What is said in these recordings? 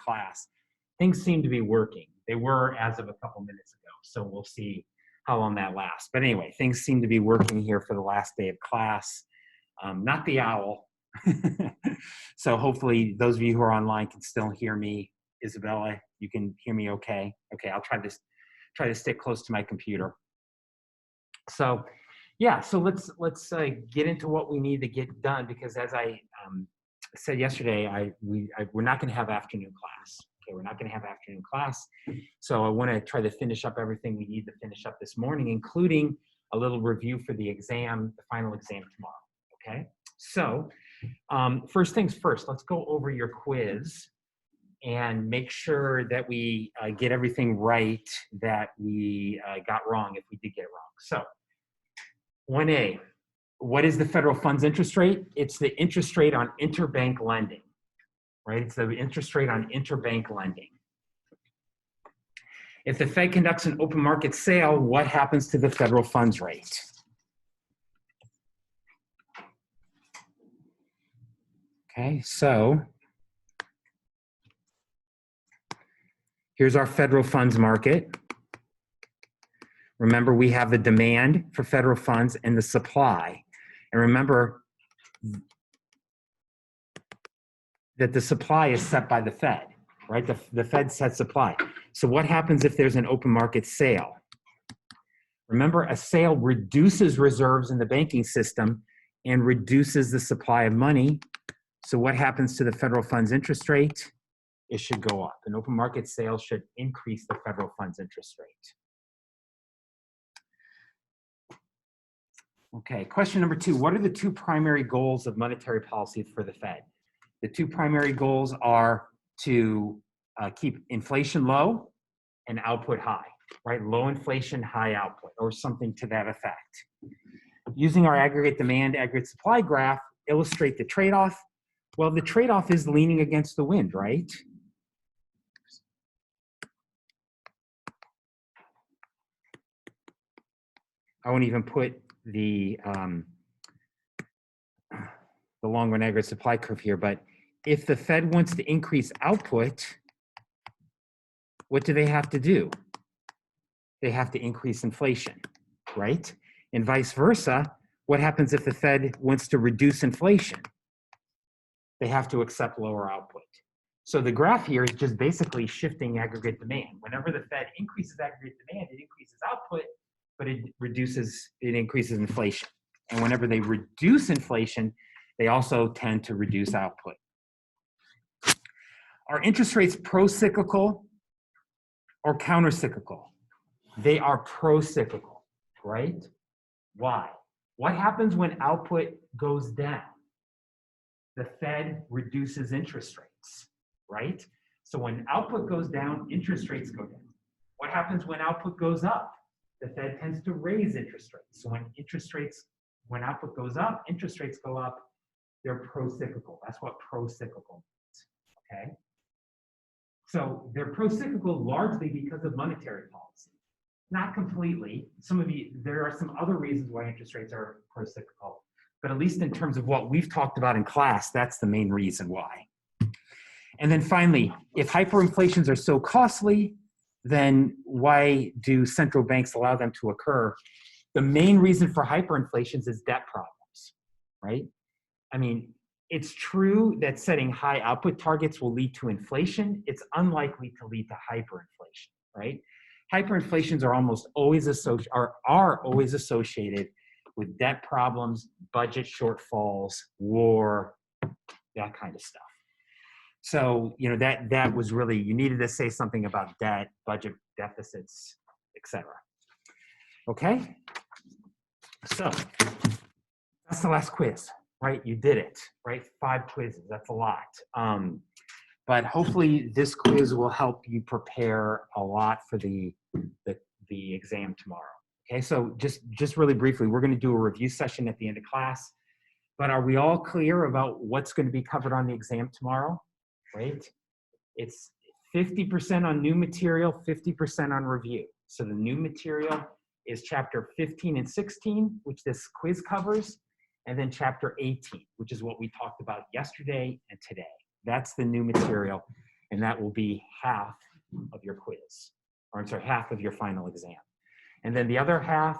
class, things seem to be working. They were as of a couple minutes ago, so we'll see how long that lasts. But anyway, things seem to be working here for the last day of class. Not the owl. So hopefully those of you who are online can still hear me. Isabella, you can hear me okay? Okay, I'll try to stick close to my computer. So yeah, so let's get into what we need to get done, because as I said yesterday, we're not going to have afternoon class. Okay, we're not going to have afternoon class. So I want to try to finish up everything we need to finish up this morning, including a little review for the exam, the final exam tomorrow. Okay, so first things first, let's go over your quiz and make sure that we get everything right that we got wrong if we did get it wrong. So 1A, what is the federal funds interest rate? It's the interest rate on interbank lending, right? It's the interest rate on interbank lending. If the Fed conducts an open market sale, what happens to the federal funds rate? Okay, so here's our federal funds market. Remember, we have the demand for federal funds and the supply. And remember that the supply is set by the Fed, right? The Fed sets supply. So what happens if there's an open market sale? Remember, a sale reduces reserves in the banking system and reduces the supply of money. So what happens to the federal funds interest rate? It should go up. An open market sale should increase the federal funds interest rate. Okay, question number 2. What are the 2 primary goals of monetary policy for the Fed? The 2 primary goals are to keep inflation low and output high, right? Low inflation, high output, or something to that effect. Using our aggregate demand, aggregate supply graph, illustrate the trade-off. Well, the trade-off is leaning against the wind, right? I won't even put the long run aggregate supply curve here, but if the Fed wants to increase output, what do they have to do? They have to increase inflation, right? And vice versa, what happens if the Fed wants to reduce inflation? They have to accept lower output. So the graph here is just basically shifting aggregate demand. Whenever the Fed increases aggregate demand, it increases output, but it increases inflation. And whenever they reduce inflation, they also tend to reduce output. Are interest rates pro-cyclical or counter-cyclical? They are pro-cyclical, right? Why? What happens when output goes down? The Fed reduces interest rates, right? So when output goes down, interest rates go down. What happens when output goes up? The Fed tends to raise interest rates. So when output goes up, interest rates go up. They're pro-cyclical. That's what pro-cyclical means, okay? So they're pro-cyclical largely because of monetary policy. Not completely. There are some other reasons why interest rates are pro-cyclical, but at least in terms of what we've talked about in class, that's the main reason why. And then finally, if hyperinflations are so costly, then why do central banks allow them to occur? The main reason for hyperinflations is debt problems, right? I mean, it's true that setting high output targets will lead to inflation. It's unlikely to lead to hyperinflation, right? Hyperinflations are almost always associated with debt problems, budget shortfalls, war, that kind of stuff. So, you know, that was really, you needed to say something about debt, budget deficits, etc. Okay? So, that's the last quiz, right? You did it, right? 5 quizzes, that's a lot. But hopefully this quiz will help you prepare a lot for the exam tomorrow. Okay, so just really briefly, we're going to do a review session at the end of class. But are we all clear about what's going to be covered on the exam tomorrow? Right? It's 50% on new material, 50% on review. So the new material is chapter 15 and 16, which this quiz covers, and then chapter 18, which is what we talked about yesterday and today. That's the new material. And that will be half of your quiz, or I'm sorry, half of your final exam. And then the other half,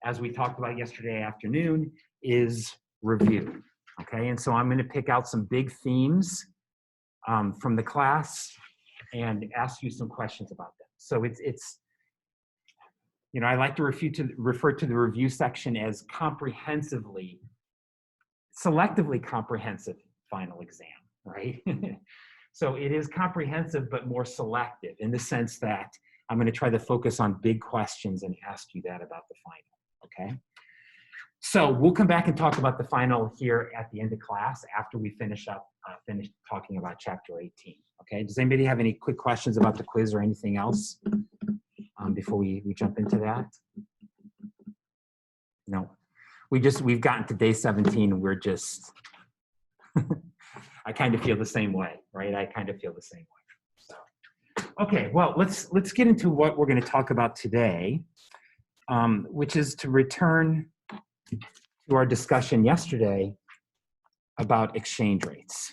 as we talked about yesterday afternoon, is review. Okay, and so I'm going to pick out some big themes from the class and ask you some questions about them. So it's you know, I like to refer to the review section as comprehensively, selectively comprehensive final exam, right? So it is comprehensive, but more selective in the sense that I'm going to try to focus on big questions and ask you that about the final, okay? So we'll come back and talk about the final here at the end of class after we finish talking about chapter 18, okay? Does anybody have any quick questions about the quiz or anything else before we jump into that? No, we've gotten to day 17 and we're just, I kind of feel the same way, right? I kind of feel the same way. So, okay, well, let's get into what we're going to talk about today, which is to return to our discussion yesterday about exchange rates.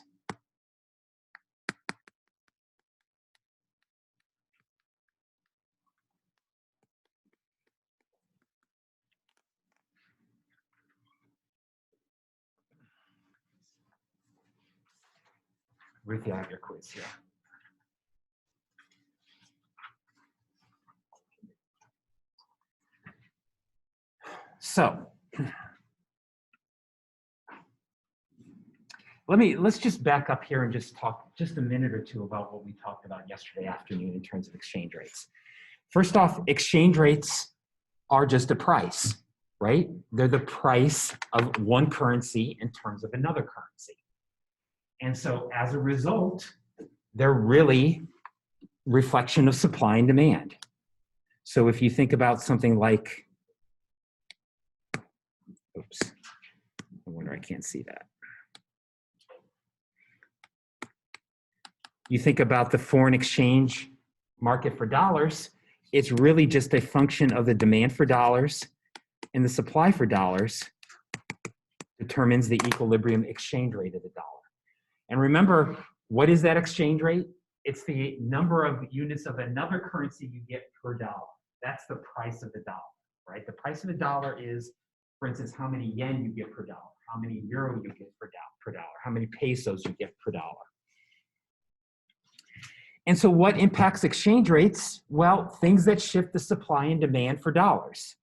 Ruth, you have your quiz here. So let's just back up here and just talk just a minute or two about what we talked about yesterday afternoon in terms of exchange rates. First off, exchange rates are just a price, right? They're the price of one currency in terms of another currency. And so as a result, they're really reflection of supply and demand. So if you think about something like, oops, I wonder I can't see that. You think about the foreign exchange market for dollars, it's really just a function of the demand for dollars, and the supply for dollars determines the equilibrium exchange rate of the dollar. And remember, what is that exchange rate? It's the number of units of another currency you get per dollar. That's the price of the dollar, right? The price of the dollar is, for instance, how many yen you get per dollar, how many euro you get per dollar, how many pesos you get per dollar. And so what impacts exchange rates? Well, things that shift the supply and demand for dollars.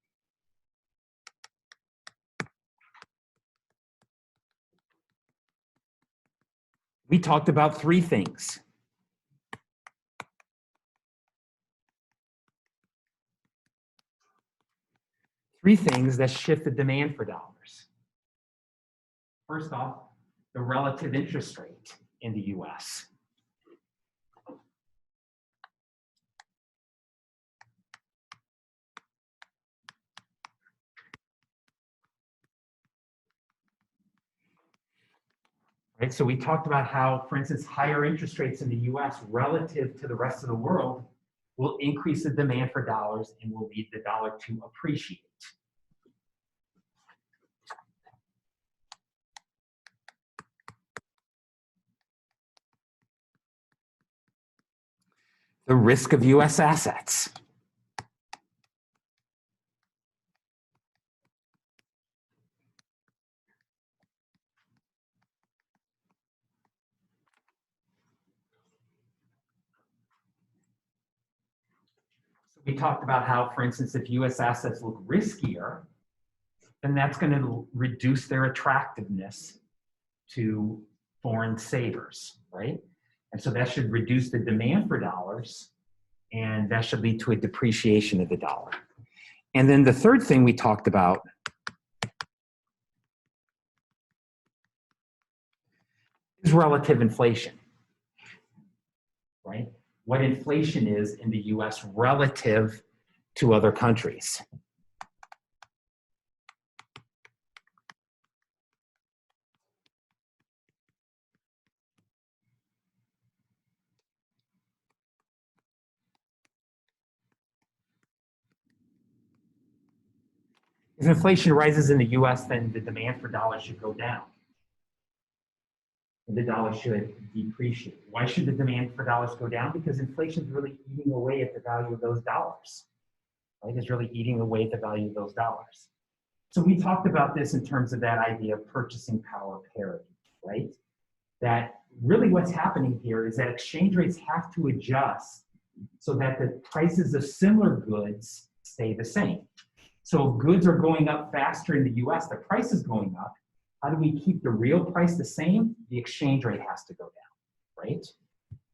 We talked about three things. Three things that shift the demand for dollars. First off, the relative interest rate in the US. Right, so we talked about how, for instance, higher interest rates in the US relative to the rest of the world will increase the demand for dollars and will lead the dollar to appreciate. The risk of US assets. We talked about how, for instance, if US assets look riskier, then that's going to reduce their attractiveness to foreign savers, right? And so that should reduce the demand for dollars, and that should lead to a depreciation of the dollar. And then the third thing we talked about is relative inflation, right? What inflation is in the US relative to other countries. If inflation rises in the US, then the demand for dollars should go down. the dollar should depreciate. Why should the demand for dollars go down? Because inflation is really eating away at the value of those dollars, right? It's really eating away at the value of those dollars. So we talked about this in terms of that idea of purchasing power parity, right? That really what's happening here is that exchange rates have to adjust so that the prices of similar goods stay the same. So if goods are going up faster in the US, the price is going up. How do we keep the real price the same? The exchange rate has to go down, right?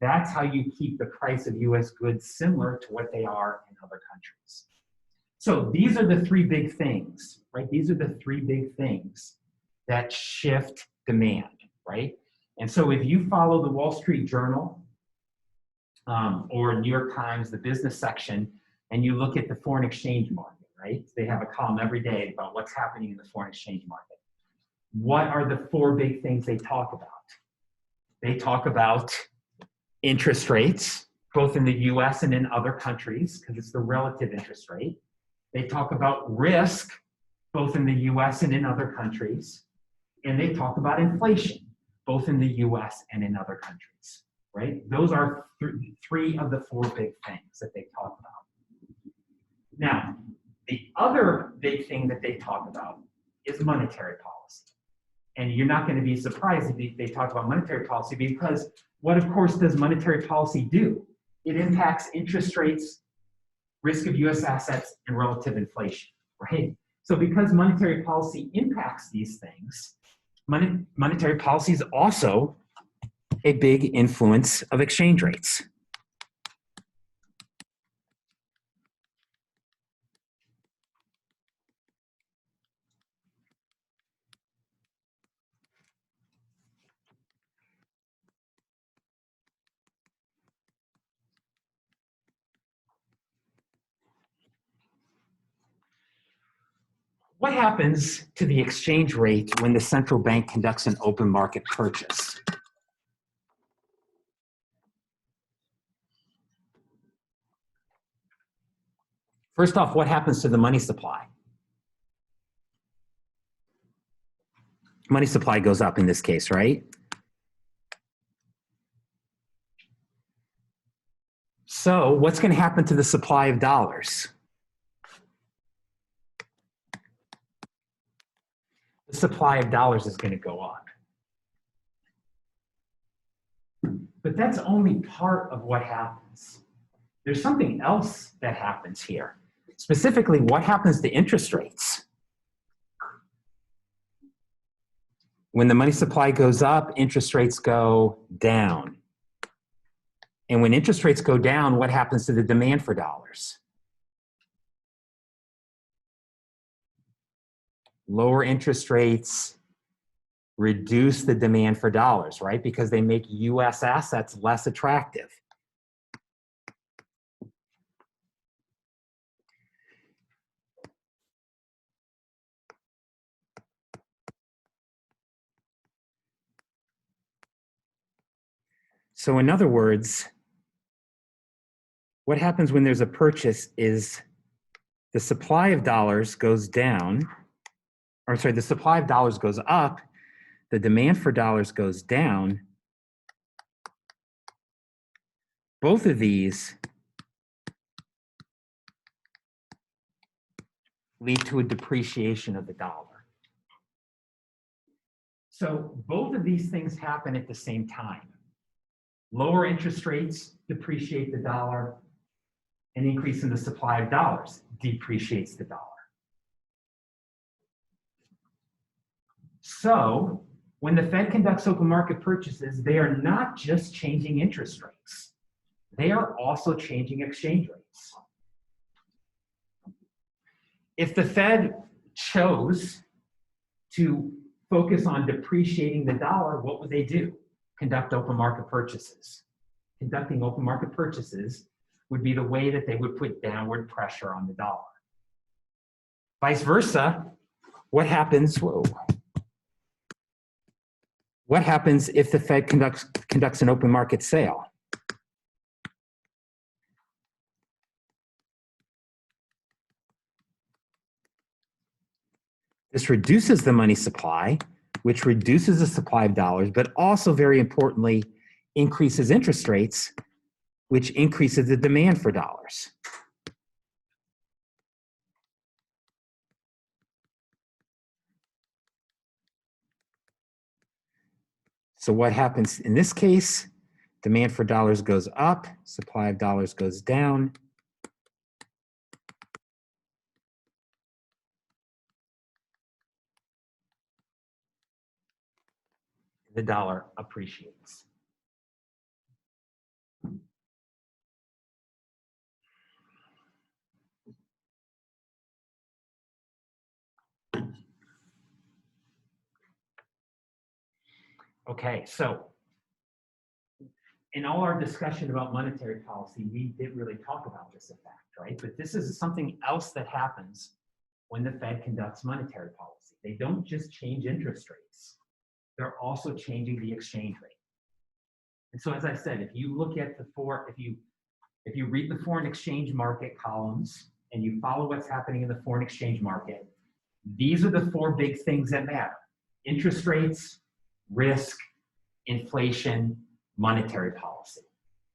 That's how you keep the price of US goods similar to what they are in other countries. So these are the three big things, right? These are the three big things that shift demand, right? And so if you follow the Wall Street Journal or New York Times, the business section, and you look at the foreign exchange market, right? They have a column every day about what's happening in the foreign exchange market. What are the four big things they talk about? They talk about interest rates, both in the US and in other countries, because it's the relative interest rate. They talk about risk, both in the US and in other countries. And they talk about inflation, both in the US and in other countries, right? Those are three of the four big things that they talk about. Now, the other big thing that they talk about is monetary policy. And you're not going to be surprised if they talk about monetary policy, because what, of course, does monetary policy do? It impacts interest rates, risk of US assets, and relative inflation, right? So because monetary policy impacts these things, monetary policy is also a big influence of exchange rates. What happens to the exchange rate when the central bank conducts an open market purchase? First off, what happens to the money supply? Money supply goes up in this case, right? So what's going to happen to the supply of dollars? The supply of dollars is going to go up. But that's only part of what happens. There's something else that happens here. Specifically, what happens to interest rates? When the money supply goes up, interest rates go down. And when interest rates go down, what happens to the demand for dollars? Lower interest rates reduce the demand for dollars, right? Because they make US assets less attractive. So in other words, what happens when there's a purchase is the supply of dollars goes down, or sorry, the supply of dollars goes up, the demand for dollars goes down. Both of these lead to a depreciation of the dollar. So both of these things happen at the same time. Lower interest rates depreciate the dollar, an increase in the supply of dollars depreciates the dollar. So when the Fed conducts open market purchases, they are not just changing interest rates. They are also changing exchange rates. If the Fed chose to focus on depreciating the dollar, what would they do? Conduct open market purchases. Conducting open market purchases would be the way that they would put downward pressure on the dollar. Vice versa, what happens? What happens if the Fed conducts an open market sale? This reduces the money supply, which reduces the supply of dollars, but also very importantly, increases interest rates, which increases the demand for dollars. So what happens in this case? Demand for dollars goes up, supply of dollars goes down. The dollar appreciates. Okay, so in all our discussion about monetary policy, we didn't really talk about this effect, right? But this is something else that happens when the Fed conducts monetary policy. They don't just change interest rates, they're also changing the exchange rate. And so as I said, if you look at if you read the foreign exchange market columns and you follow what's happening in the foreign exchange market, these are the four big things that matter: interest rates, risk, inflation, monetary policy.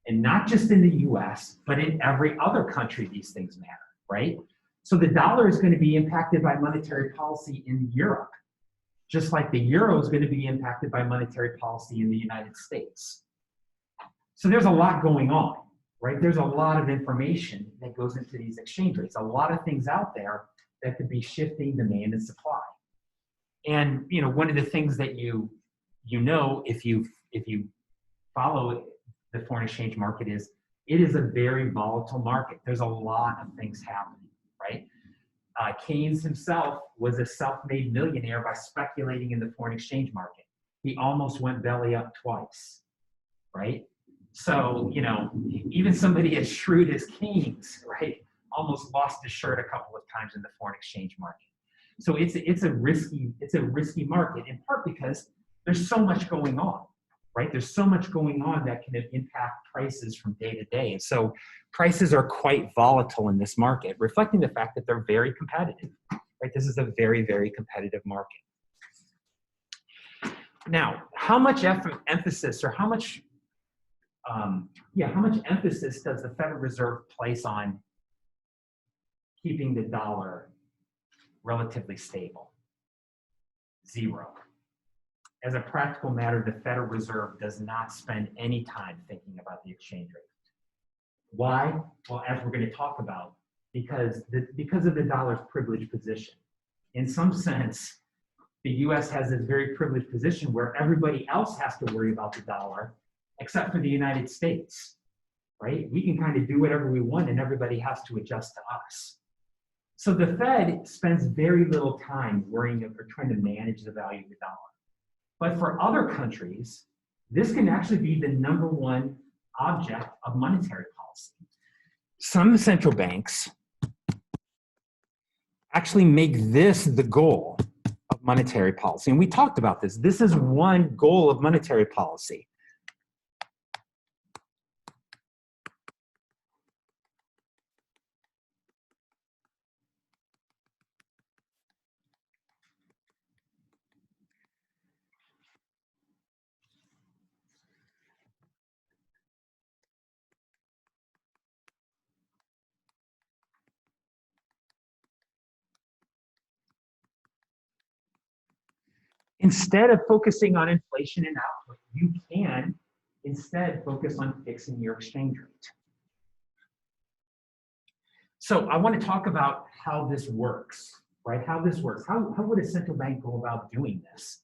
And not just in the US, but in every other country, these things matter, right? So the dollar is going to be impacted by monetary policy in Europe, just like the euro is going to be impacted by monetary policy in the United States. So there's a lot going on, right? There's a lot of information that goes into these exchange rates, a lot of things out there that could be shifting demand and supply. And one of the things that if you follow the foreign exchange market is it is a very volatile market. There's a lot of things happening, right? Keynes himself was a self-made millionaire by speculating in the foreign exchange market. He almost went belly up twice, right? So, even somebody as shrewd as Keynes, right, almost lost his shirt a couple of times in the foreign exchange market. So it's a risky market, in part because there's so much going on, right? There's so much going on that can impact prices from day to day. And so prices are quite volatile in this market, reflecting the fact that they're very competitive, right? This is a very, very competitive market. Now, how much emphasis or how much emphasis does the Federal Reserve place on keeping the dollar relatively stable? Zero. As a practical matter, the Federal Reserve does not spend any time thinking about the exchange rate. Why? Well, as we're going to talk about, because of the dollar's privileged position. In some sense, the US has this very privileged position where everybody else has to worry about the dollar except for the United States, right? We can kind of do whatever we want and everybody has to adjust to us. So the Fed spends very little time worrying or trying to manage the value of the dollar. But for other countries, this can actually be the #1 object of monetary policy. Some central banks actually make this the goal of monetary policy. And we talked about this. This is one goal of monetary policy. Instead of focusing on inflation and output, you can instead focus on fixing your exchange rate. So I want to talk about how this works, right? How this works. How would a central bank go about doing this?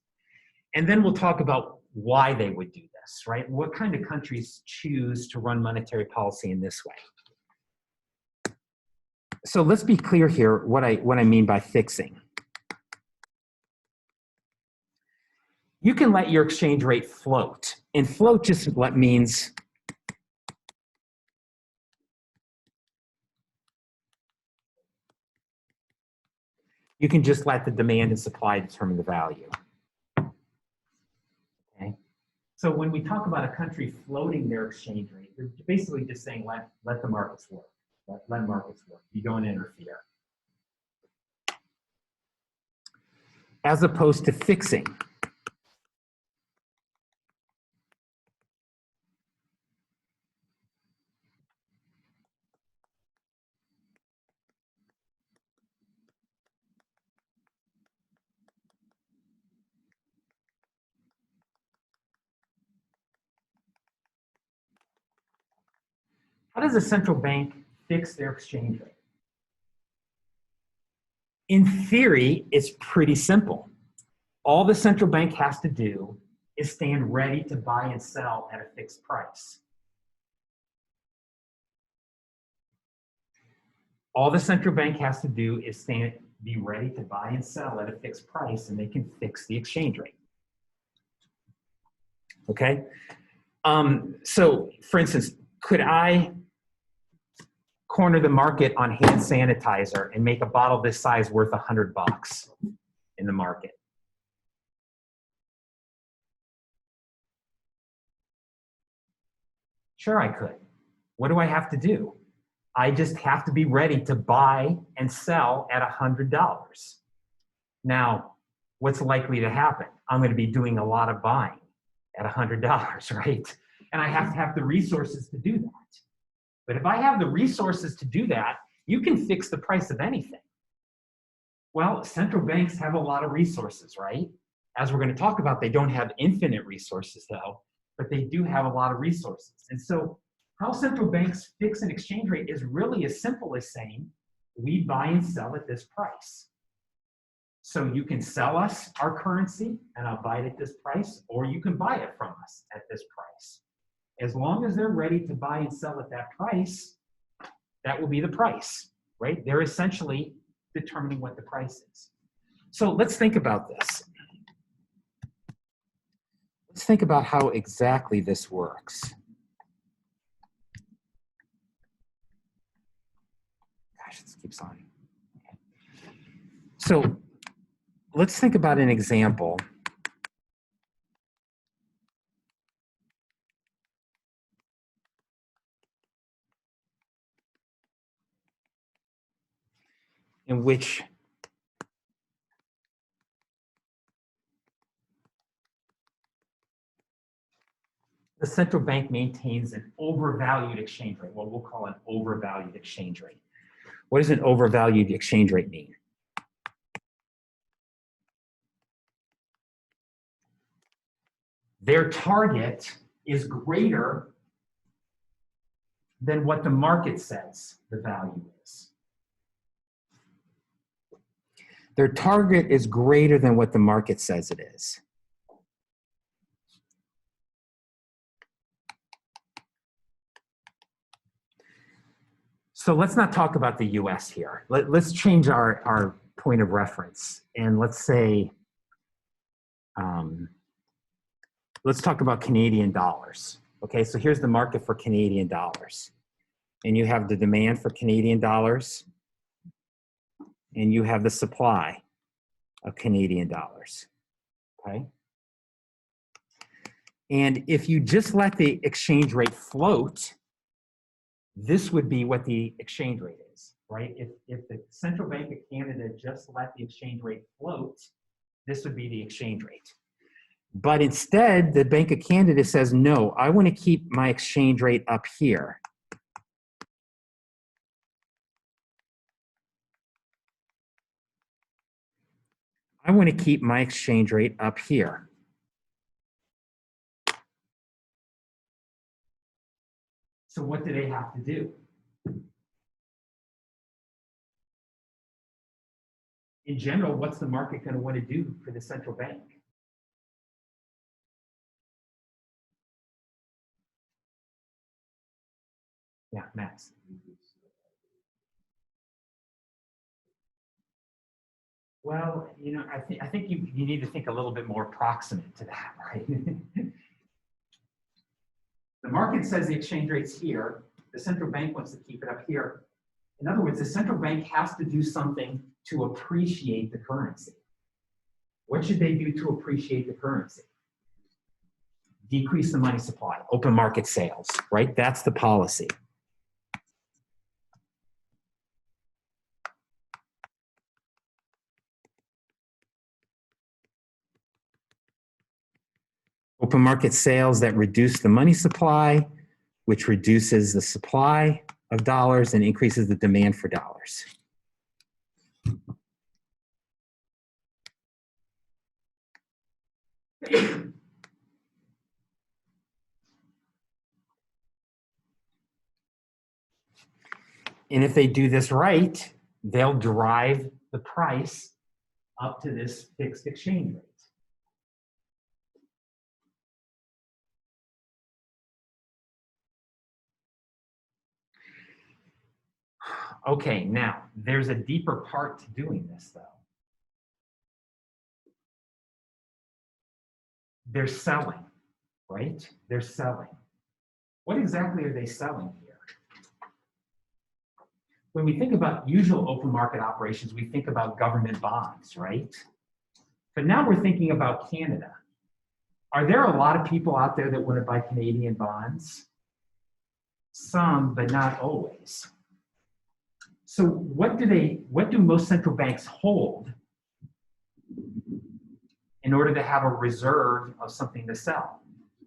And then we'll talk about why they would do this, right? What kind of countries choose to run monetary policy in this way? So let's be clear here what I mean by fixing. You can let your exchange rate float. And float just means you can just let the demand and supply determine the value. Okay? So when we talk about a country floating their exchange rate, they're basically just saying let the markets work. Let markets work. You don't interfere. As opposed to fixing. How does a central bank fix their exchange rate? In theory, it's pretty simple. All the central bank has to do is stand ready to buy and sell at a fixed price. All the central bank has to do is be ready to buy and sell at a fixed price, and they can fix the exchange rate. Okay? So, for instance, could I corner the market on hand sanitizer and make a bottle this size worth $100 in the market? Sure, I could. What do I have to do? I just have to be ready to buy and sell at $100. Now, what's likely to happen? I'm going to be doing a lot of buying at $100, right? And I have to have the resources to do that. But if I have the resources to do that, you can fix the price of anything. Well, central banks have a lot of resources, right? As we're going to talk about, they don't have infinite resources, though, but they do have a lot of resources. And so how central banks fix an exchange rate is really as simple as saying, we buy and sell at this price. So you can sell us our currency and I'll buy it at this price, or you can buy it from us at this price. As long as they're ready to buy and sell at that price, that will be the price, right? They're essentially determining what the price is. So let's think about this. Let's think about how exactly this works. Gosh, this keeps on. So let's think about an example. In which the central bank maintains an overvalued exchange rate, what we'll call an overvalued exchange rate. What does an overvalued exchange rate mean? Their target is greater than what the market says the value is. Their target is greater than what the market says it is. So let's not talk about the US here. Let's change our point of reference. And let's say, let's talk about Canadian dollars. Okay, so here's the market for Canadian dollars. And you have the demand for Canadian dollars, and you have the supply of Canadian dollars, okay? And if you just let the exchange rate float, this would be what the exchange rate is, right? If the Central Bank of Canada just let the exchange rate float, this would be the exchange rate. But instead, the Bank of Canada says, no, I want to keep my exchange rate up here. I want to keep my exchange rate up here. So what do they have to do? In general, what's the market going to want to do for the central bank? Yeah, Max. Well, you know, I think you need to think a little bit more proximate to that, right? The market says the exchange rate's here. The central bank wants to keep it up here. In other words, the central bank has to do something to appreciate the currency. What should they do to appreciate the currency? Decrease the money supply, open market sales, right? That's the policy. Open market sales that reduce the money supply, which reduces the supply of dollars and increases the demand for dollars. And if they do this right, they'll drive the price up to this fixed exchange rate. Okay, now there's a deeper part to doing this though. They're selling, right? They're selling. What exactly are they selling here? When we think about usual open market operations, we think about government bonds, right? But now we're thinking about Canada. Are there a lot of people out there that want to buy Canadian bonds? Some, but not always. So what do most central banks hold in order to have a reserve of something to sell?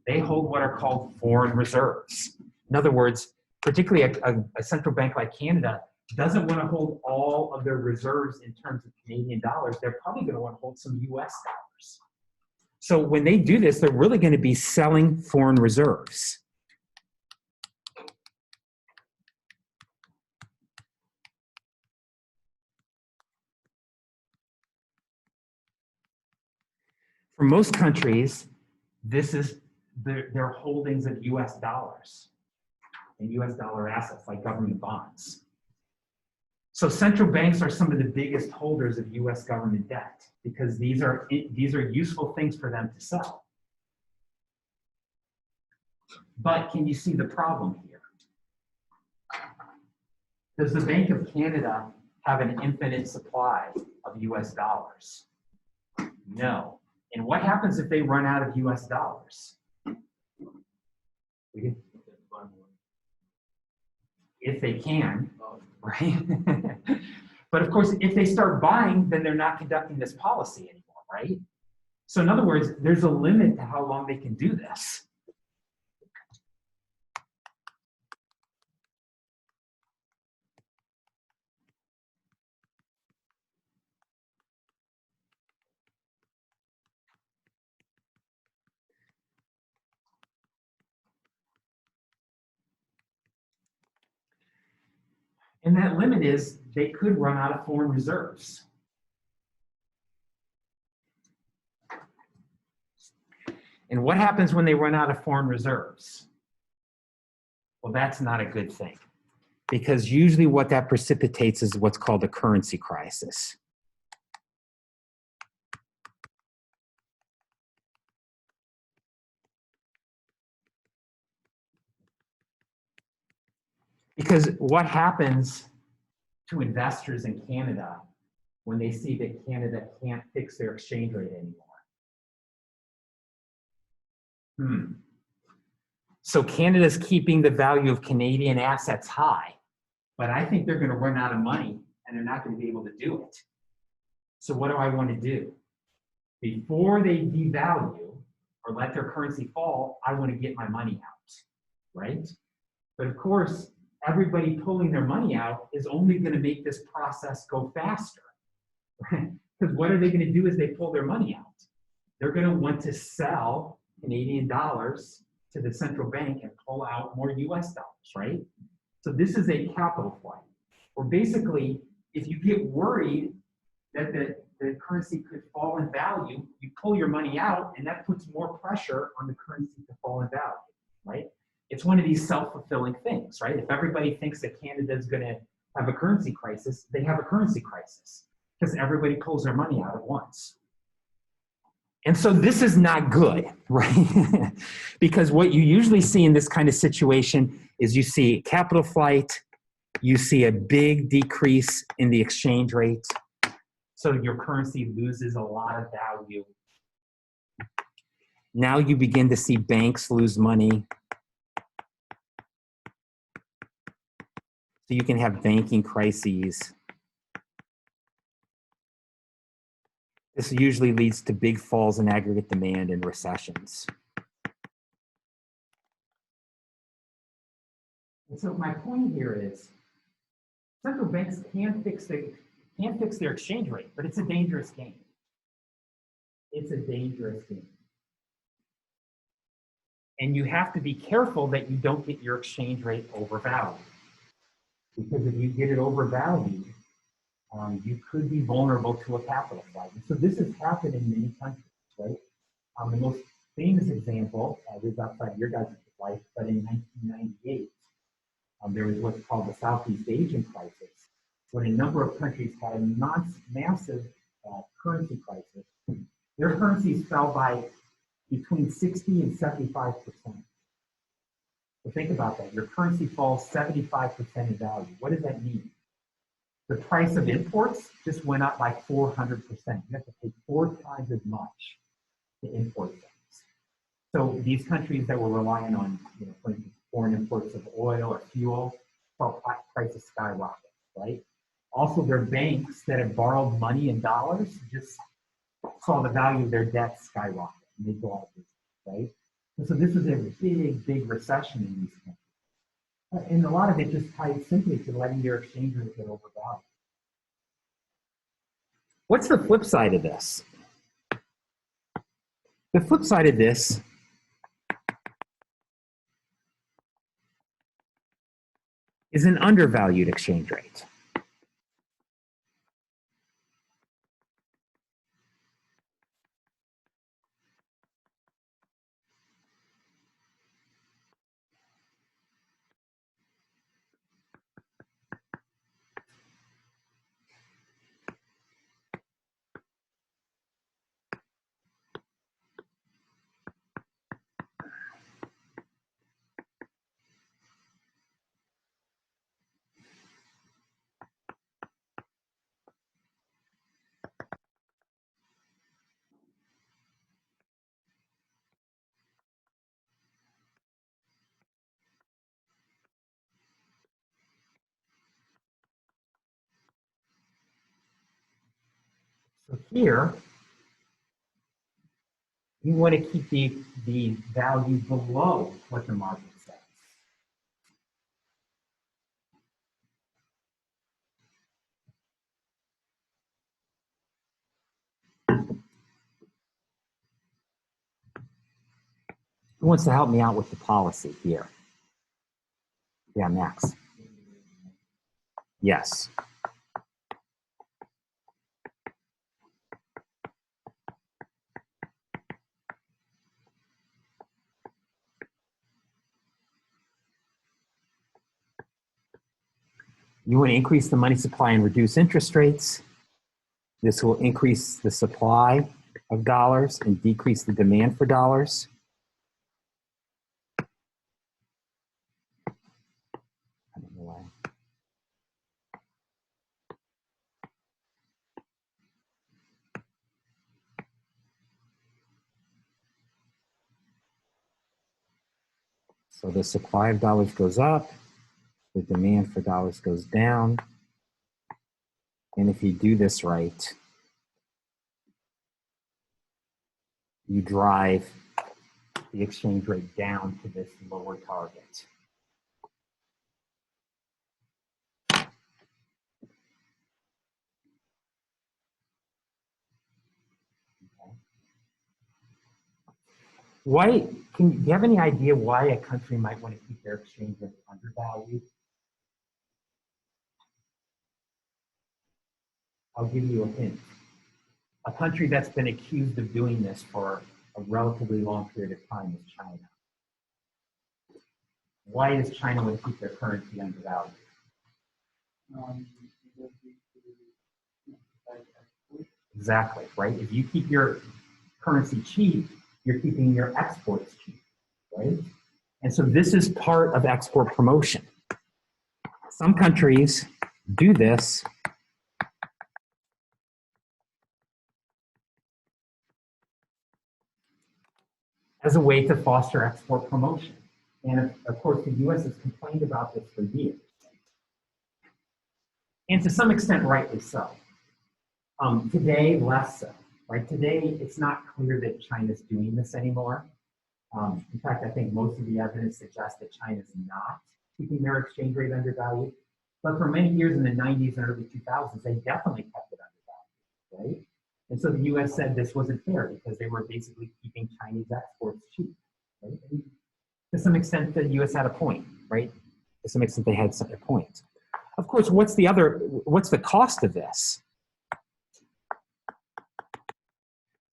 They hold what are called foreign reserves. In other words, particularly a central bank like Canada doesn't want to hold all of their reserves in terms of Canadian dollars. They're probably going to want to hold some US dollars. So when they do this, they're really going to be selling foreign reserves. For most countries, this is their holdings of US dollars and US dollar assets like government bonds. So central banks are some of the biggest holders of US government debt because these are useful things for them to sell. But can you see the problem here? Does the Bank of Canada have an infinite supply of US dollars? No. And what happens if they run out of US dollars? If they can, right? But of course, if they start buying, then they're not conducting this policy anymore, right? So in other words, there's a limit to how long they can do this. And that limit is they could run out of foreign reserves. And what happens when they run out of foreign reserves? Well, that's not a good thing because usually what that precipitates is what's called a currency crisis. Because what happens to investors in Canada when they see that Canada can't fix their exchange rate anymore? So Canada's keeping the value of Canadian assets high, but I think they're going to run out of money and they're not going to be able to do it. So what do I want to do? Before they devalue or let their currency fall, I want to get my money out, right? But of course, everybody pulling their money out is only going to make this process go faster. Because what are they going to do as they pull their money out? They're going to want to sell Canadian dollars to the central bank and pull out more US dollars, right? So this is a capital flight. Or basically, if you get worried that the currency could fall in value, you pull your money out and that puts more pressure on the currency to fall in value, right? It's one of these self-fulfilling things, right? If everybody thinks that Canada is going to have a currency crisis, they have a currency crisis because everybody pulls their money out at once. And so this is not good, right? Because what you usually see in this kind of situation is you see capital flight, you see a big decrease in the exchange rate, so your currency loses a lot of value. Now you begin to see banks lose money. So you can have banking crises. This usually leads to big falls in aggregate demand and recessions. And so my point here is central banks can fix their exchange rate, but it's a dangerous game. It's a dangerous game. And you have to be careful that you don't get your exchange rate overvalued. because if you get it overvalued, you could be vulnerable to a capital flight. And so this has happened in many countries, right? The most famous example is outside your guys' life, but in 1998, there was what's called the Southeast Asian crisis, when a number of countries had a massive currency crisis. Their currencies fell by between 60 and 75%. So think about that. Your currency falls 75% in value. What does that mean? The price of imports just went up by 400%. You have to pay 4 times as much to import things. So these countries that were relying on, for instance, foreign imports of oil or fuel, saw prices skyrocket, right? Also, their banks that have borrowed money in dollars just saw the value of their debt skyrocket, and they go out of business, right? And so this is a big, big recession in these countries. And a lot of it just ties simply to letting your exchange rate get overvalued. What's the flip side of this? The flip side of this is an undervalued exchange rate. So here, you want to keep the value below what the market says. Who wants to help me out with the policy here? Yeah, Max. Yes. You want to increase the money supply and reduce interest rates. This will increase the supply of dollars and decrease the demand for dollars. I don't know why. So the supply of dollars goes up, the demand for dollars goes down. And if you do this right, you drive the exchange rate down to this lower target. Why, do you have any idea why a country might want to keep their exchange rate undervalued? I'll give you a hint. A country that's been accused of doing this for a relatively long period of time is China. Why does China want to keep their currency undervalued? Exactly, right? If you keep your currency cheap, you're keeping your exports cheap, right? And so this is part of export promotion. Some countries do this as a way to foster export promotion. And of course, the US has complained about this for years. And to some extent, rightly so. Today, less so, right? Today, it's not clear that China's doing this anymore. In fact, I think most of the evidence suggests that China's not keeping their exchange rate undervalued. But for many years in the 90s and early 2000s, they definitely kept it undervalued, right? And so the US said this wasn't fair because they were basically keeping Chinese exports cheap, right? And to some extent, the US had a point, right? To some extent, they had a point. of course, what's the cost of this?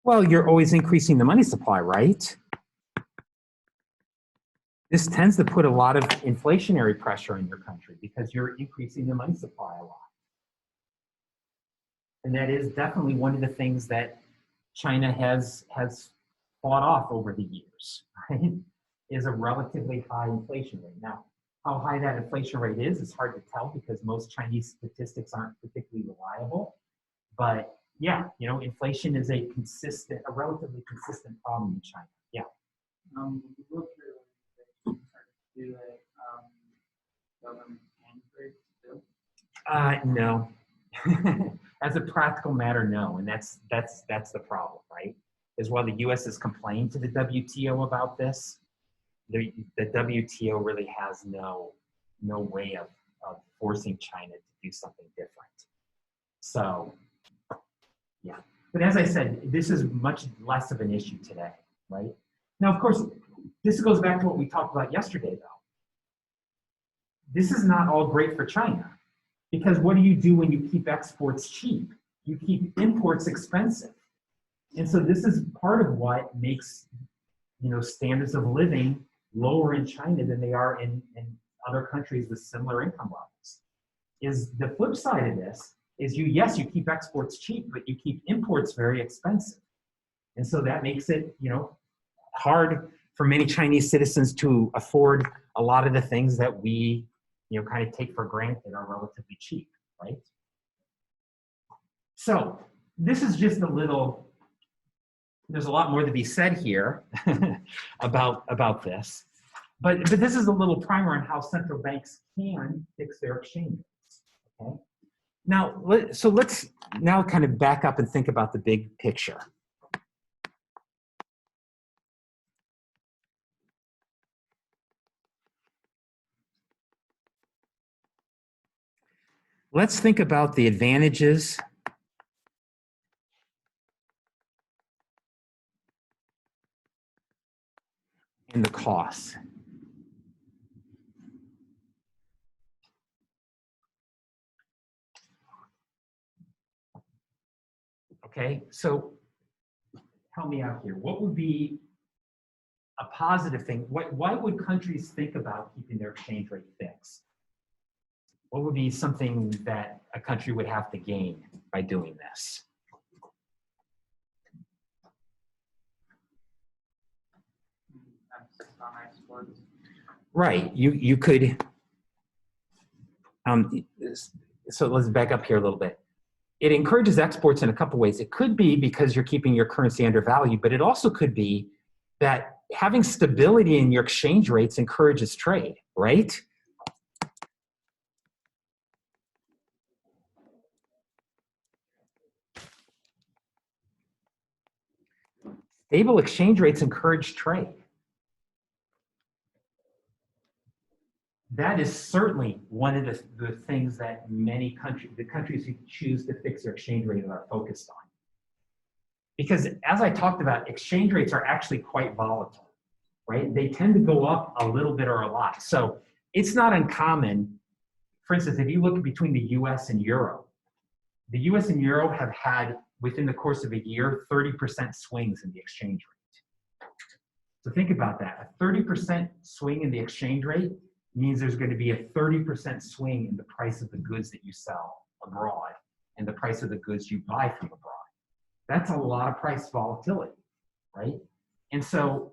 Well, you're always increasing the money supply, right? This tends to put a lot of inflationary pressure in your country because you're increasing the money supply a lot. And that is definitely one of the things that China has fought off over the years, right? Is a relatively high inflation rate. Now, how high that inflation rate is hard to tell because most Chinese statistics aren't particularly reliable. But yeah, you know, inflation is a relatively consistent problem in China. Yeah. Look here, do government handbrake still? No. As a practical matter, no, and that's the problem, right? Is while the U.S. has complained to the WTO about this, the WTO really has no way of forcing China to do something different. So, yeah. But as I said, this is much less of an issue today, right? Now, of course, this goes back to what we talked about yesterday, though. This is not all great for China. Because what do you do when you keep exports cheap? You keep imports expensive. And so this is part of what makes, you know, standards of living lower in China than they are in other countries with similar income levels. Is the flip side of this is you keep exports cheap, but you keep imports very expensive. And so that makes it, you know, hard for many Chinese citizens to afford a lot of the things that we, you know, kind of take for granted are relatively cheap, right? So this is just a little, there's a lot more to be said here about this, but this is a little primer on how central banks can fix their exchange rates, okay? Now, let's now kind of back up and think about the big picture. Let's think about the advantages and the costs. Okay, so help me out here. What would be a positive thing? Why would countries think about keeping their exchange rate fixed? What would be something that a country would have to gain by doing this? Right, you could, so let's back up here a little bit. It encourages exports in a couple ways. It could be because you're keeping your currency undervalued, but it also could be that having stability in your exchange rates encourages trade, right? Stable exchange rates encourage trade. That is certainly one of the things that many countries who choose to fix their exchange rate are focused on. Because as I talked about, exchange rates are actually quite volatile, right? They tend to go up a little bit or a lot. So it's not uncommon, for instance, if you look between the US and Euro, the US and Euro have had, within the course of a year, 30% swings in the exchange rate. So think about that. A 30% swing in the exchange rate means there's going to be a 30% swing in the price of the goods that you sell abroad and the price of the goods you buy from abroad. That's a lot of price volatility, right? And so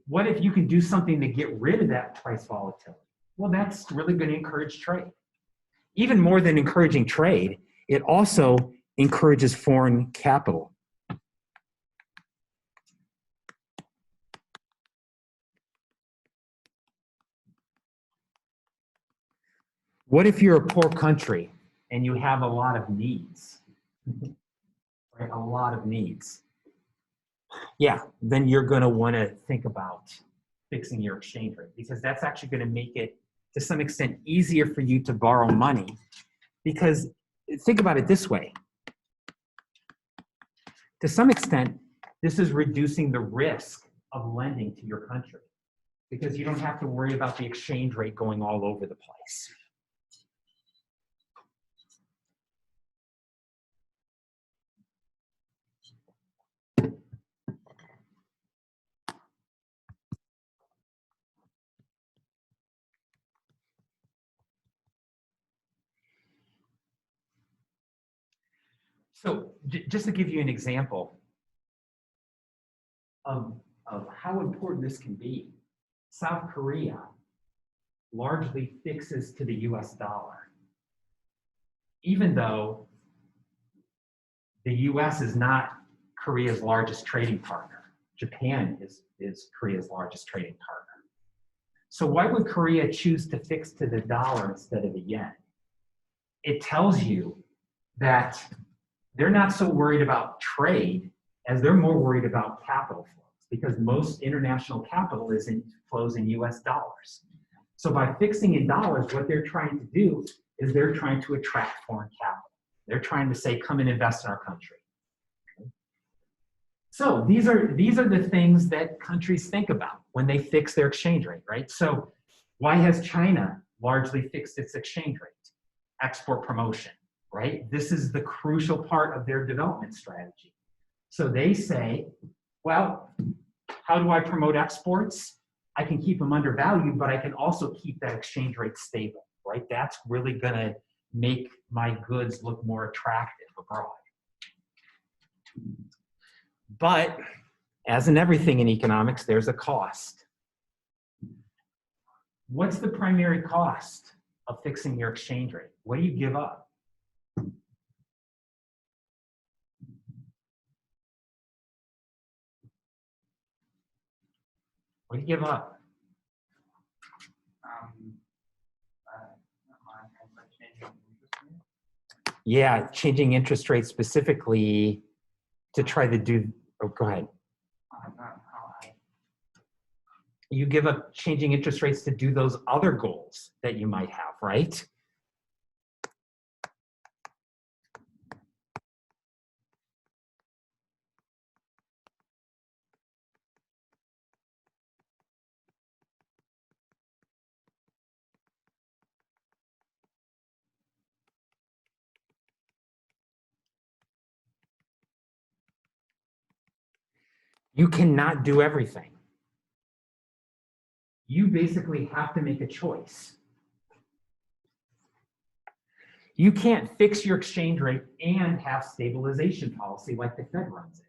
what if you can do something to get rid of that price volatility? Well, that's really going to encourage trade. Even more than encouraging trade, it also encourages foreign capital. What if you're a poor country and you have a lot of needs, right? A lot of needs. Yeah, then you're going to want to think about fixing your exchange rate because that's actually going to make it, to some extent, easier for you to borrow money. Because think about it this way. To some extent, this is reducing the risk of lending to your country because you don't have to worry about the exchange rate going all over the place. So just to give you an example of how important this can be, South Korea largely fixes to the US dollar, even though the US is not Korea's largest trading partner. Japan is Korea's largest trading partner. So why would Korea choose to fix to the dollar instead of the yen? It tells you that they're not so worried about trade as they're more worried about capital flows, because most international capital flows in US dollars. So by fixing in dollars, what they're trying to do is they're trying to attract foreign capital. They're trying to say, come and invest in our country. So these are the things that countries think about when they fix their exchange rate, right? So why has China largely fixed its exchange rate? Export promotion, right? This is the crucial part of their development strategy. So they say, well, how do I promote exports? I can keep them undervalued, but I can also keep that exchange rate stable, right? That's really gonna make my goods look more attractive abroad. But as in everything in economics, there's a cost. What's the primary cost of fixing your exchange rate? What do you give up? What do you give up? Yeah, changing interest rates specifically to try to do, oh, go ahead. You give up changing interest rates to do those other goals that you might have, right? You cannot do everything. You basically have to make a choice. You can't fix your exchange rate and have stabilization policy like the Fed runs it.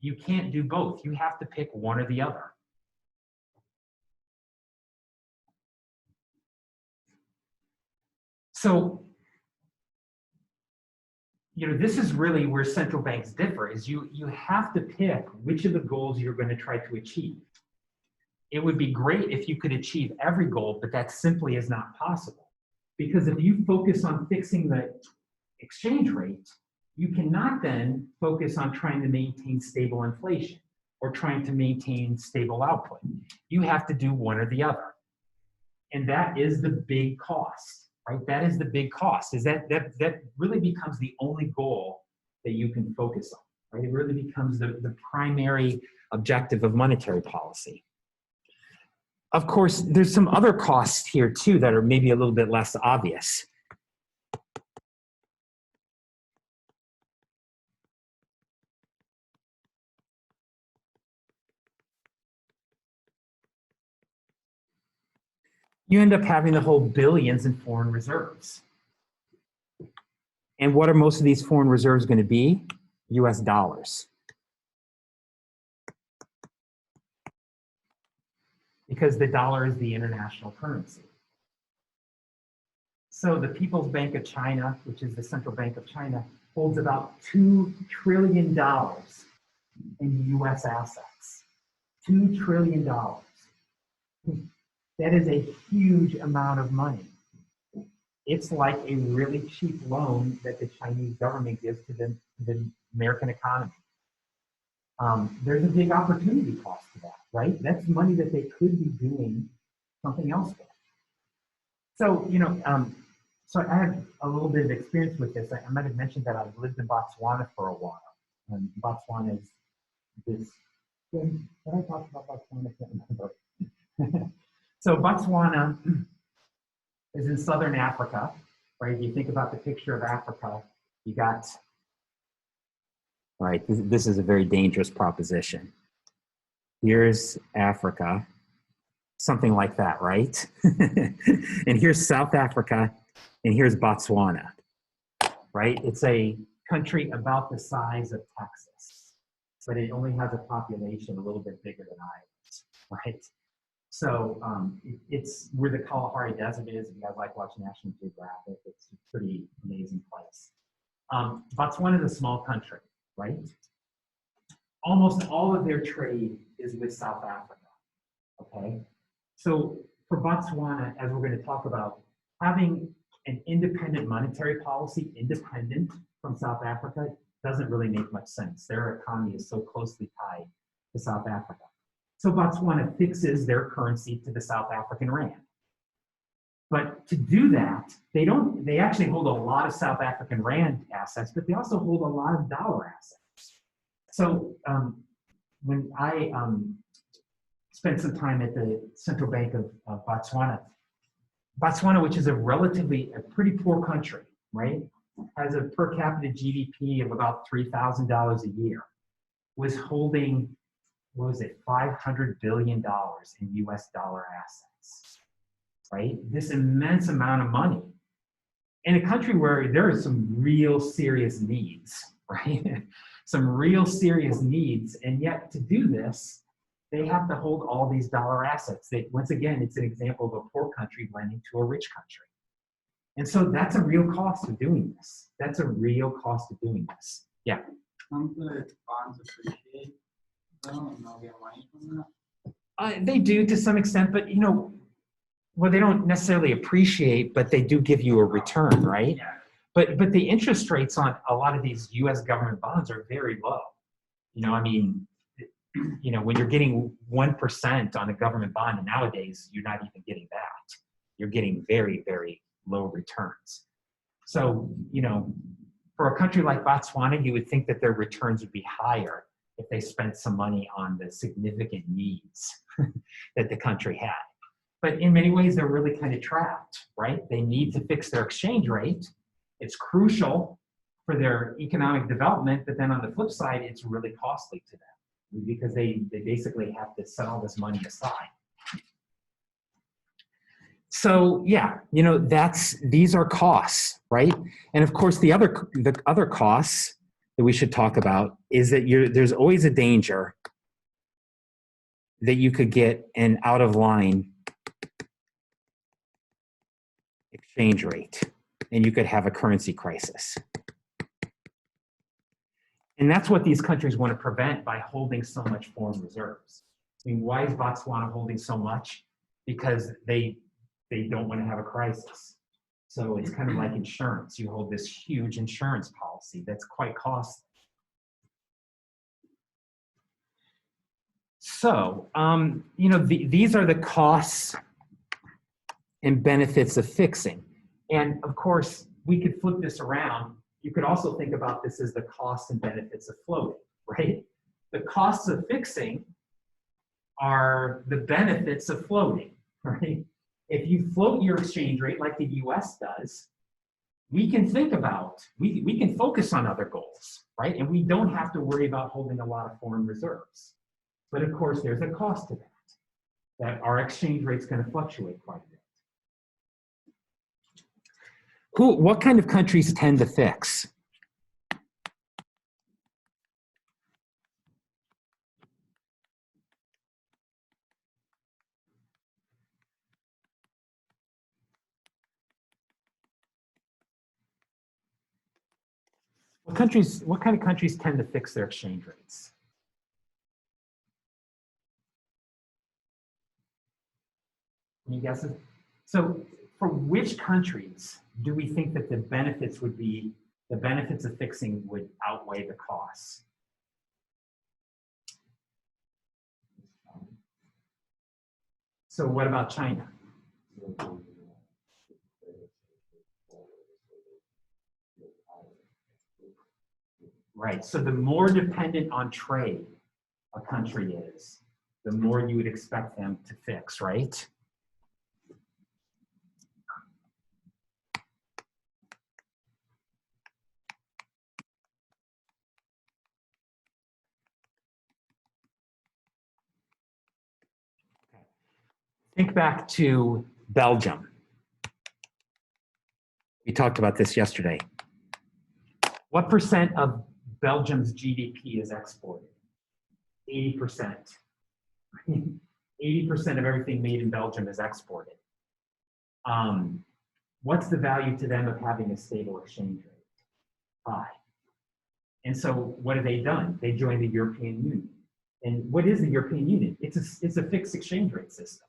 You can't do both. You have to pick one or the other. So, this is really where central banks differ, is you have to pick which of the goals you're going to try to achieve. It would be great if you could achieve every goal, but that simply is not possible. Because if you focus on fixing the exchange rate, you cannot then focus on trying to maintain stable inflation or trying to maintain stable output. You have to do one or the other. And that is the big cost, right? That is the big cost, is that really becomes the only goal that you can focus on, right? It really becomes the primary objective of monetary policy. Of course, there's some other costs here too that are maybe a little bit less obvious. You end up having to hold billions in foreign reserves. And what are most of these foreign reserves going to be? US dollars. Because the dollar is the international currency. So the People's Bank of China, which is the central bank of China, holds about $2 trillion in US assets. $2 trillion. That is a huge amount of money. It's like a really cheap loan that the Chinese government gives to the American economy. There's a big opportunity cost to that, right? That's money that they could be doing something else with. So, so I have a little bit of experience with this. I might have mentioned that I've lived in Botswana for a while. And Botswana is this, did I talk about Botswana? I can't remember. So Botswana is in southern Africa, right? You think about the picture of Africa, you got, all right, this is a very dangerous proposition. Here's Africa, something like that, right? And here's South Africa, and here's Botswana, right? It's a country about the size of Texas, but it only has a population a little bit bigger than Iowa's, right? So it's where the Kalahari Desert is. If you guys like watching National Geographic, it's a pretty amazing place. Botswana is a small country, right? Almost all of their trade is with South Africa, okay? So for Botswana, as we're going to talk about, having an independent monetary policy, independent from South Africa, doesn't really make much sense. Their economy is so closely tied to South Africa. So Botswana fixes their currency to the South African rand. But to do that, they actually hold a lot of South African rand assets, but they also hold a lot of dollar assets. So when I spent some time at the Central Bank of Botswana, which is a pretty poor country, right? Has a per capita GDP of about $3,000 a year, was holding, what was it, $500 billion in US dollar assets, right? This immense amount of money in a country where there are some real serious needs, right? Some real serious needs, and yet to do this, they have to hold all these dollar assets. Once again, it's an example of a poor country lending to a rich country. And so that's a real cost of doing this. That's a real cost of doing this. Yeah. Don't the bonds appreciate though, and they'll get money from that? They do to some extent, but well, they don't necessarily appreciate, but they do give you a return, right? Yeah. But the interest rates on a lot of these U.S. government bonds are very low. When you're getting 1% on a government bond, and nowadays you're not even getting that. You're getting very, very low returns. So, for a country like Botswana, you would think that their returns would be higher if they spent some money on the significant needs that the country had. But in many ways, they're really kind of trapped, right? They need to fix their exchange rate. It's crucial for their economic development, but then on the flip side, it's really costly to them because they basically have to set all this money aside. So yeah, these are costs, right? And of course, the other costs that we should talk about is that there's always a danger that you could get an out of line exchange rate, and you could have a currency crisis. And that's what these countries want to prevent by holding so much foreign reserves. I mean, why is Botswana holding so much? Because they don't want to have a crisis. So it's kind of like insurance. You hold this huge insurance policy that's quite costly. So, these are the costs and benefits of fixing. And of course, we could flip this around. You could also think about this as the costs and benefits of floating, right? The costs of fixing are the benefits of floating, right? If you float your exchange rate like the US does, we can focus on other goals, right? And we don't have to worry about holding a lot of foreign reserves. But of course, there's a cost to that our exchange rate's going to fluctuate quite a bit. What kind of countries tend to fix? What kind of countries tend to fix their exchange rates? Any guesses? So for which countries do we think that the benefits of fixing would outweigh the costs? So what about China? Right, so the more dependent on trade a country is, the more you would expect them to fix, right? Think back to Belgium. We talked about this yesterday. What percent of Belgium's GDP is exported? 80%. 80% of everything made in Belgium is exported. What's the value to them of having a stable exchange rate? 5. And so what have they done? They joined the European Union. And what is the European Union? It's a fixed exchange rate system.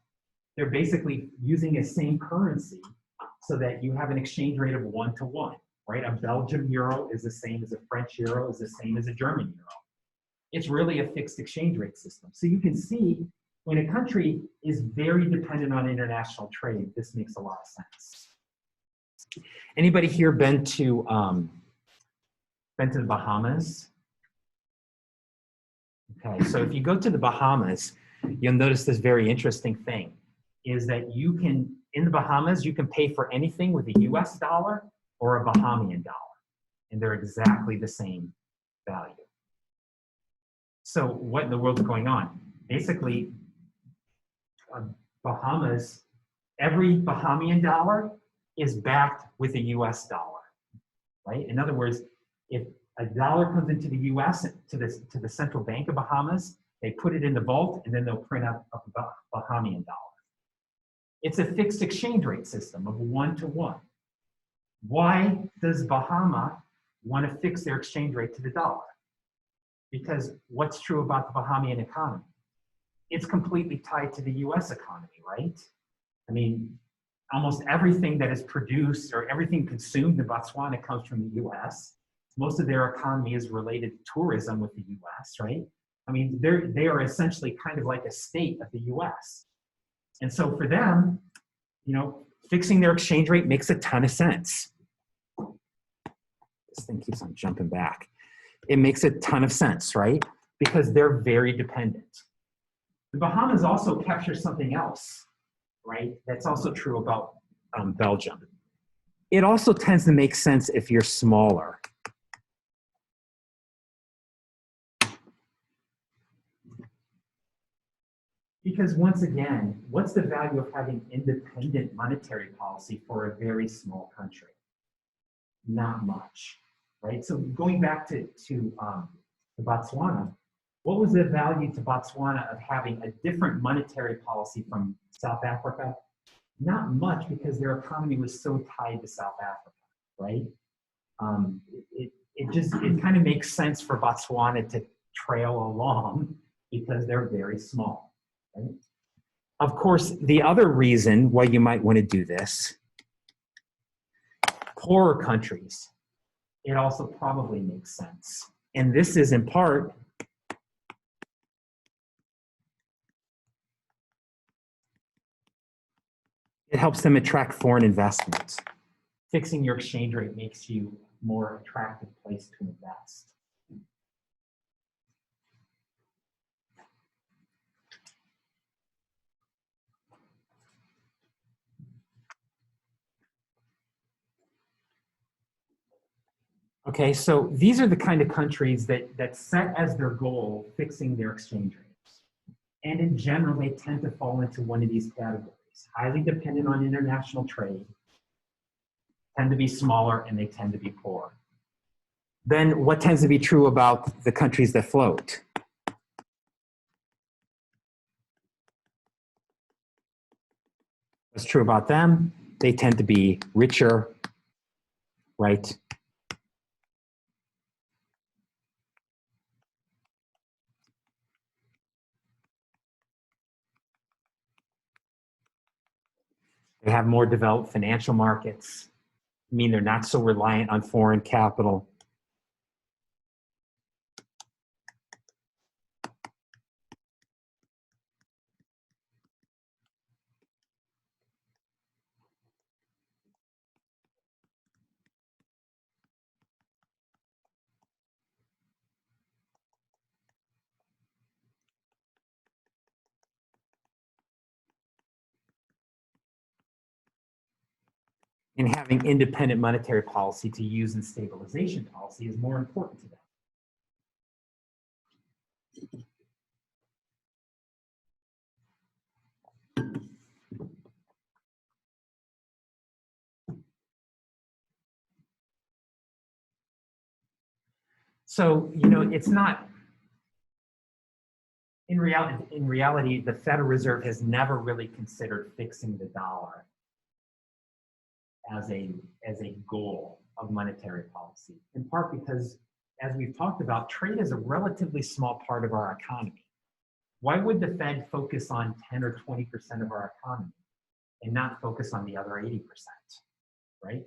They're basically using the same currency so that you have an exchange rate of 1 to 1, right? A Belgian euro is the same as a French euro, is the same as a German euro. It's really a fixed exchange rate system. So you can see when a country is very dependent on international trade, this makes a lot of sense. Anybody here been to the Bahamas? Okay, so if you go to the Bahamas, you'll notice this very interesting thing, is that you can, in the Bahamas, you can pay for anything with a US dollar or a Bahamian dollar, and they're exactly the same value. So what in the world is going on? Basically, Bahamas, every Bahamian dollar is backed with a US dollar, right? In other words, if a dollar comes into the US, to the central bank of Bahamas, they put it in the vault and then they'll print out a Bahamian dollar. It's a fixed exchange rate system of 1 to 1. Why does Bahama want to fix their exchange rate to the dollar? Because what's true about the Bahamian economy? It's completely tied to the US economy, right? I mean, almost everything that is produced or everything consumed in Botswana comes from the US. Most of their economy is related to tourism with the US, right? I mean, they are essentially kind of like a state of the US. And so for them, you know, fixing their exchange rate makes a ton of sense. This thing keeps on jumping back. It makes a ton of sense, right? Because they're very dependent. The Bahamas also capture something else, right? That's also true about Belgium. It also tends to make sense if you're smaller. Because once again, what's the value of having independent monetary policy for a very small country? Not much, right? So going back to Botswana, what was the value to Botswana of having a different monetary policy from South Africa? Not much, because their economy was so tied to South Africa, right? It kind of makes sense for Botswana to trail along because they're very small, right? Of course, the other reason why you might want to do this, poorer countries, it also probably makes sense. And this is in part it helps them attract foreign investments. Fixing your exchange rate makes you a more attractive place to invest. Okay, so these are the kind of countries that set as their goal fixing their exchange rates. And in general, they tend to fall into one of these categories. Highly dependent on international trade, tend to be smaller, and they tend to be poor. Then what tends to be true about the countries that float? What's true about them? They tend to be richer, right? They have more developed financial markets. I mean, they're not so reliant on foreign capital. And having independent monetary policy to use in stabilization policy is more important to them. So, you know, it's not, in reality, the Federal Reserve has never really considered fixing the dollar as a goal of monetary policy, in part because, as we've talked about, trade is a relatively small part of our economy. Why would the Fed focus on 10 or 20% of our economy and not focus on the other 80%, right?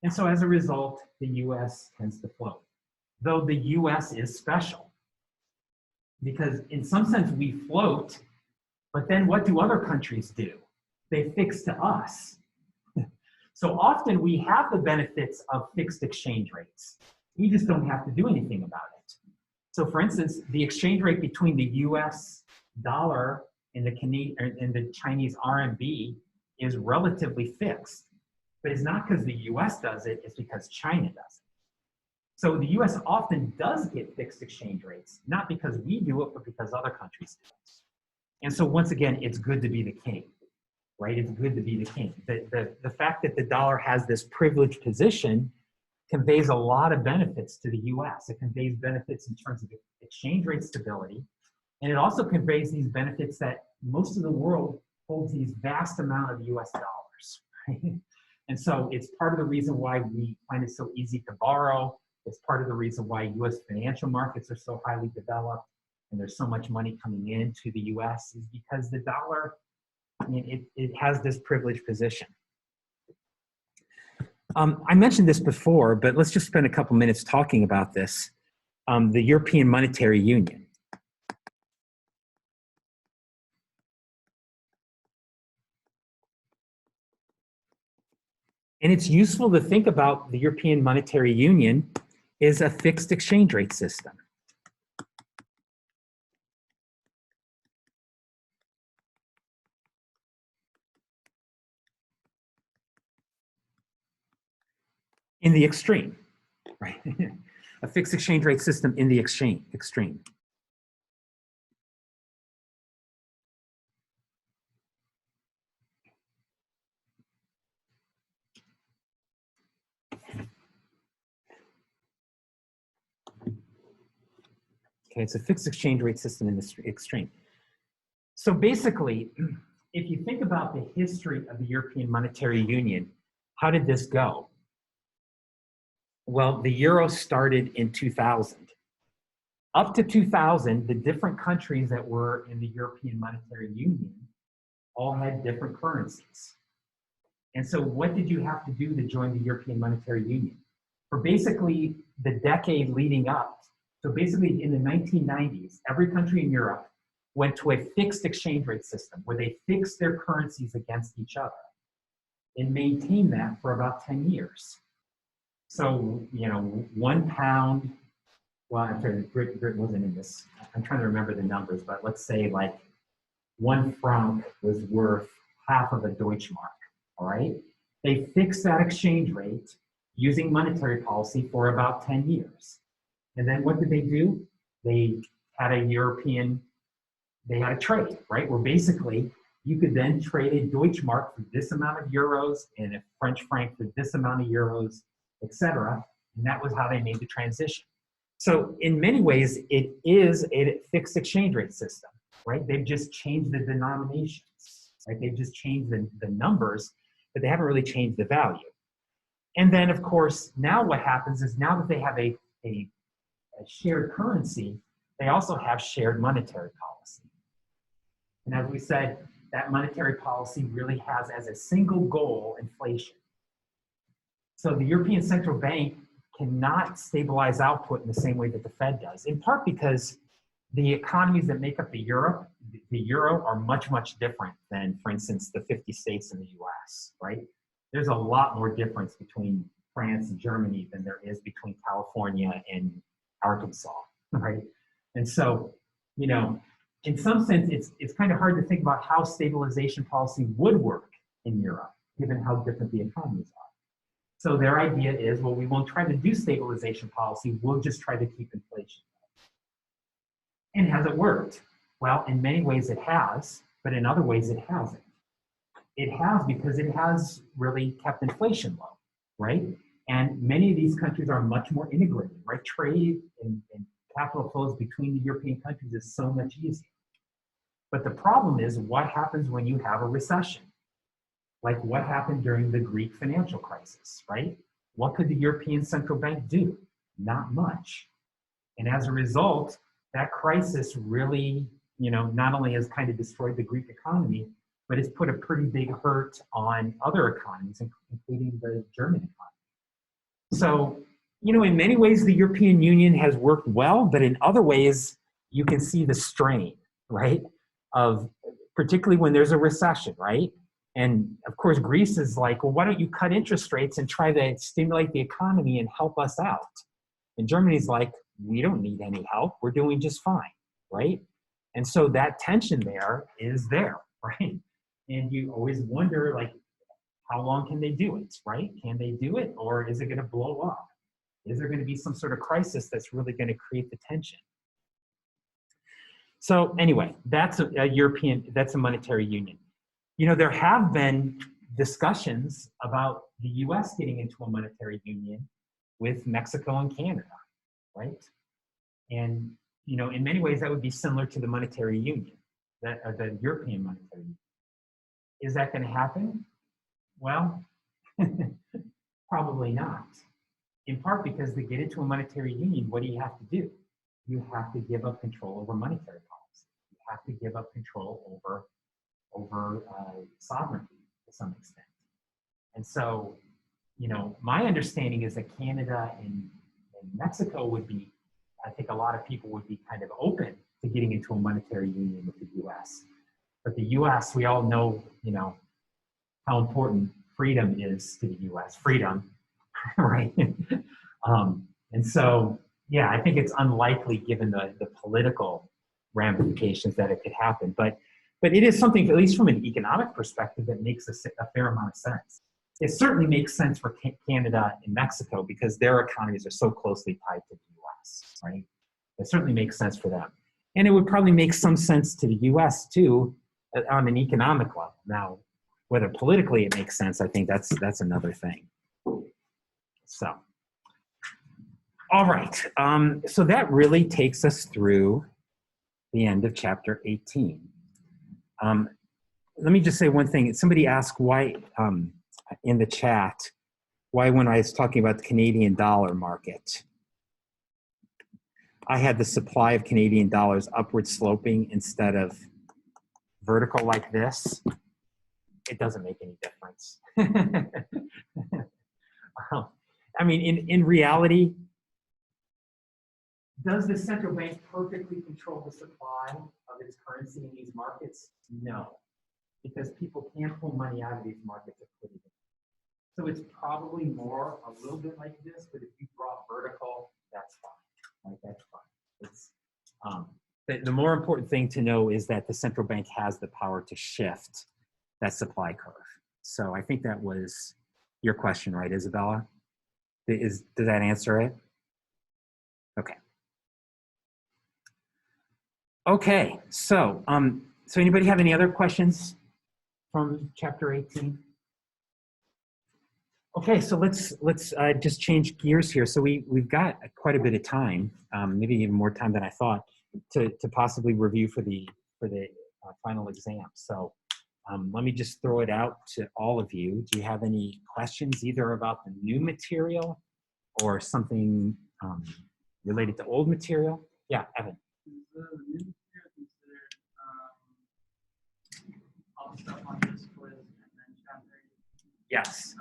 And so as a result, the US tends to float. Though the US is special, because in some sense we float, but then what do other countries do? They fix to us. So often we have the benefits of fixed exchange rates. We just don't have to do anything about it. So for instance, the exchange rate between the US dollar and the Chinese RMB is relatively fixed. But it's not because the US does it, it's because China does it. So the US often does get fixed exchange rates, not because we do it, but because other countries do it. And so once again, it's good to be the king, right? It's good to be the king. The fact that the dollar has this privileged position conveys a lot of benefits to the US. It conveys benefits in terms of exchange rate stability. And it also conveys these benefits that most of the world holds these vast amount of US dollars, right? And so it's part of the reason why we find it so easy to borrow. It's part of the reason why US financial markets are so highly developed and there's so much money coming into the US, is because the dollar, I mean, it has this privileged position. I mentioned this before, but let's just spend a couple minutes talking about this. The European Monetary Union. And it's useful to think about the European Monetary Union as a fixed exchange rate system. In the extreme, right? A fixed exchange rate system in the extreme. Okay, it's a fixed exchange rate system in the extreme. So basically, if you think about the history of the European Monetary Union, how did this go? Well, the euro started in 2000. Up to 2000, the different countries that were in the European Monetary Union all had different currencies. And so what did you have to do to join the European Monetary Union? For basically the decade leading up, so basically in the 1990s, every country in Europe went to a fixed exchange rate system where they fixed their currencies against each other and maintained that for about 10 years. So, you know, 1 pound, well, I'm sorry, Britain wasn't in this. I'm trying to remember the numbers, but let's say like 1 franc was worth half of a Deutschmark, all right? They fixed that exchange rate using monetary policy for about 10 years. And then what did they do? They had a trade, right? Where basically you could then trade a Deutschmark for this amount of euros and a French franc for this amount of euros, etc. And that was how they made the transition. So in many ways, it is a fixed exchange rate system, right? They've just changed the denominations, right? They've just changed the numbers, but they haven't really changed the value. And then, of course, now what happens is now that they have a shared currency, they also have shared monetary policy. And as we said, that monetary policy really has as a single goal inflation. So the European Central Bank cannot stabilize output in the same way that the Fed does, in part because the economies that make up the euro are much, much different than, for instance, the 50 states in the US, right? There's a lot more difference between France and Germany than there is between California and Arkansas, right? And so, you know, in some sense, it's kind of hard to think about how stabilization policy would work in Europe, given how different the economies are. So their idea is, well, we won't try to do stabilization policy, we'll just try to keep inflation. And has it worked? Well, in many ways it has, but in other ways it hasn't. It has because it has really kept inflation low, right? And many of these countries are much more integrated, right? Trade and capital flows between the European countries is so much easier. But the problem is what happens when you have a recession? Like what happened during the Greek financial crisis, right? What could the European Central Bank do? Not much. And as a result, that crisis really, not only has kind of destroyed the Greek economy, but it's put a pretty big hurt on other economies, including the German economy. So, in many ways, the European Union has worked well, but in other ways, you can see the strain, right? Of particularly when there's a recession, right? And of course, Greece is like, well, why don't you cut interest rates and try to stimulate the economy and help us out? And Germany's like, we don't need any help. We're doing just fine, right? And so that tension there is there, right? And you always wonder, like, how long can they do it, right? Can they do it, or is it going to blow up? Is there going to be some sort of crisis that's really going to create the tension? So anyway, that's that's a monetary union. There have been discussions about the US getting into a monetary union with Mexico and Canada, right? And, in many ways that would be similar to the monetary union, the European monetary union. Is that going to happen? Well, probably not. In part because to get into a monetary union, what do you have to do? You have to give up control over monetary policy. You have to give up control over sovereignty to some extent. And so, my understanding is that Canada and Mexico would be, I think a lot of people would be kind of open to getting into a monetary union with the US. But the US, we all know, how important freedom is to the US, freedom, right? And so, yeah, I think it's unlikely given the political ramifications that it could happen. But it is something, at least from an economic perspective, that makes a fair amount of sense. It certainly makes sense for Canada and Mexico because their economies are so closely tied to the US, right? It certainly makes sense for them. And it would probably make some sense to the US too, on an economic level. Now, whether politically it makes sense, I think that's another thing. So, all right. So that really takes us through the end of chapter 18. Let me just say one thing. Somebody asked why, in the chat, why when I was talking about the Canadian dollar market, I had the supply of Canadian dollars upward sloping instead of vertical like this. It doesn't make any difference. I mean, in reality, does the central bank perfectly control the supply of its currency in these markets? No, because people can't pull money out of these markets and put it in. So it's probably more a little bit like this, but if you draw vertical, that's fine. Like that's fine. It's the more important thing to know is that the central bank has the power to shift that supply curve. So I think that was your question, right, Isabella? Does that answer it? Okay. Okay, so so anybody have any other questions from chapter 18? Okay, so let's just change gears here. So we've got quite a bit of time, maybe even more time than I thought, to possibly review for the final exam. So let me just throw it out to all of you. Do you have any questions either about the new material or something related to old material? Yeah, Evan. Is the new material considered all the stuff on this quiz and then chapter 18? Yes.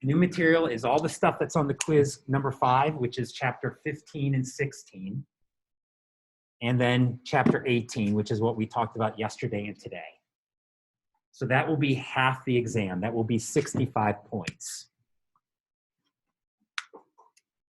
New material is all the stuff that's on the quiz number 5, which is chapter 15 and 16. And then chapter 18, which is what we talked about yesterday and today. So that will be half the exam. That will be 65 points.